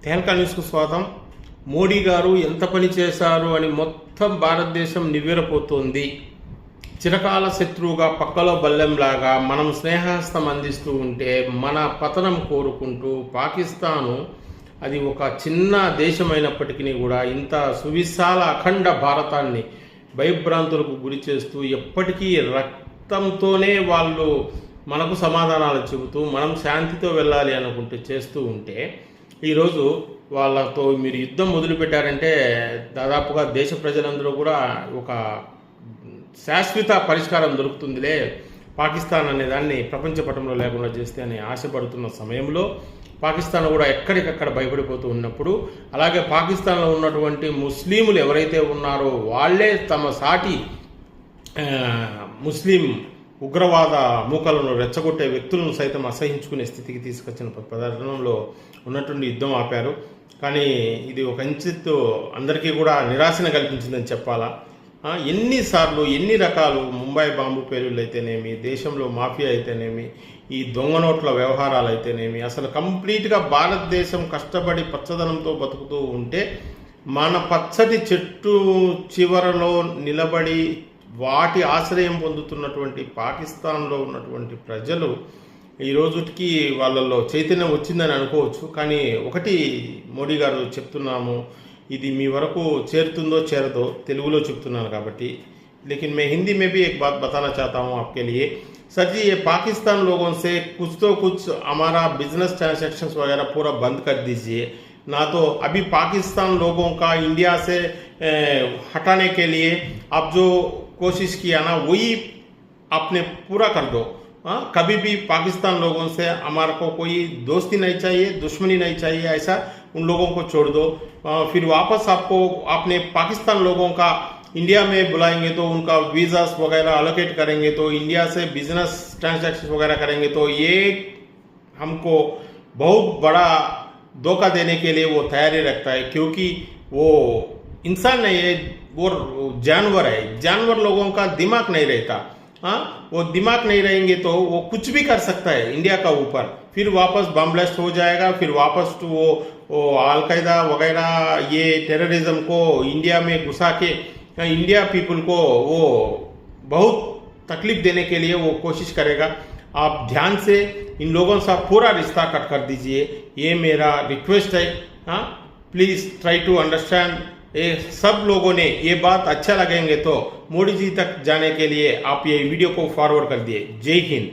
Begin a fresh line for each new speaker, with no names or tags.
తెహల్కా న్యూస్కు స్వాగతం. మోడీ గారు ఎంత పని చేశారు అని మొత్తం భారతదేశం నివ్వెరపోతోంది. చిరకాల శత్రువుగా పక్కలో బల్లెంలాగా మనం స్నేహహస్తం అందిస్తూ ఉంటే మన పతనం కోరుకుంటూ పాకిస్తాను, అది ఒక చిన్న దేశమైనప్పటికీ కూడా ఇంత సువిశాల అఖండ భారతాన్ని భయభ్రాంతులకు గురి చేస్తూ ఎప్పటికీ రక్తంతోనే వాళ్ళు మనకు సమాధానాలు చెబుతూ మనం శాంతితో వెళ్ళాలి అనుకుంటూ చేస్తూ ఉంటే ఈరోజు వాళ్ళతో మీరు యుద్ధం మొదలుపెట్టారంటే దాదాపుగా దేశ ప్రజలందరూ కూడా ఒక శాశ్వత పరిష్కారం దొరుకుతుందిలే, పాకిస్తాన్ అనే దాన్ని ప్రపంచ పటంలో లేకుండా చేస్తే అని ఆశపడుతున్న సమయంలో పాకిస్తాన్ కూడా ఎక్కడికక్కడ భయపడిపోతూ ఉన్నప్పుడు, అలాగే పాకిస్తాన్లో ఉన్నటువంటి ముస్లింలు ఎవరైతే ఉన్నారో వాళ్ళే తమ సాటి ముస్లిం ఉగ్రవాద మూకలను రెచ్చగొట్టే వ్యక్తులను సైతం అసహించుకునే స్థితికి తీసుకొచ్చిన పదార్థంలో ఉన్నటువంటి యుద్ధం ఆపారు. కానీ ఇది ఒక ఇంచితో అందరికీ కూడా నిరాశను కల్పించిందని చెప్పాలా. ఎన్నిసార్లు ఎన్ని రకాలు ముంబై బాంబు పేలుళ్ళు అయితేనేమి, దేశంలో మాఫియా అయితేనేమి, ఈ దొంగ నోట్ల వ్యవహారాలు అయితేనేమి, అసలు కంప్లీట్గా భారతదేశం కష్టపడి పచ్చదనంతో బతుకుతూ ఉంటే మన పచ్చటి చెట్టు చివరలో నిలబడి వాటి ఆశ్రయం పొందుతున్నటువంటి పాకిస్తాన్లో ఉన్నటువంటి ప్రజలు ఈ రోజుకి వాళ్ళల్లో చైతన్యం వచ్చిందని అనుకోవచ్చు. కానీ ఒకటి మోడీ గారు చెప్తున్నాము, ఇది మీ వరకు చేరుతుందో చేరదో తెలుగులో చెప్తున్నాను కాబట్టి. लेकिन मैं हिंदी में भी एक बात बताना चाहता हूँ आपके लिए. सर जी, ये पाकिस्तान लोगों से कुछ तो कुछ हमारा बिजनेस ट्रांजैक्शंस वगैरह पूरा बंद कर दीजिए, ना तो अभी पाकिस्तान लोगों का इंडिया से हटाने के लिए आप जो कोशिश किया ना वही आपने पूरा कर दो. कभी भी पाकिस्तान लोगों से हमारे को कोई दोस्ती नहीं चाहिए, दुश्मनी नहीं चाहिए, ऐसा उन लोगों को छोड़ दो. फिर वापस आपको आपने पाकिस्तान लोगों का इंडिया में बुलाएंगे तो उनका वीज़ास वगैरह अलोकेट करेंगे, तो इंडिया से बिजनेस ट्रांजैक्शन वगैरह करेंगे, तो ये हमको बहुत बड़ा धोखा देने के लिए वो तैयारी रखता है. क्योंकि वो इंसान नहीं है, वो जानवर है. जानवर लोगों का दिमाग नहीं रहता. वो दिमाग नहीं रहेंगे तो वो कुछ भी कर सकता है इंडिया का ऊपर. फिर वापस बम ब्लास्ट हो जाएगा, फिर वापस तो वो अलकायदा वगैरह ये टेररिज्म को इंडिया में घुसा के इंडिया पीपल को वो बहुत तकलीफ देने के लिए वो कोशिश करेगा. आप ध्यान से इन लोगों से पूरा रिश्ता कट कर दीजिए, ये मेरा रिक्वेस्ट है. Please try to understand. ये सब लोगों ने ये बात अच्छा लगेंगे तो मोदी जी तक जाने के लिए आप ये वीडियो को फॉरवर्ड कर दिए. जय हिंद.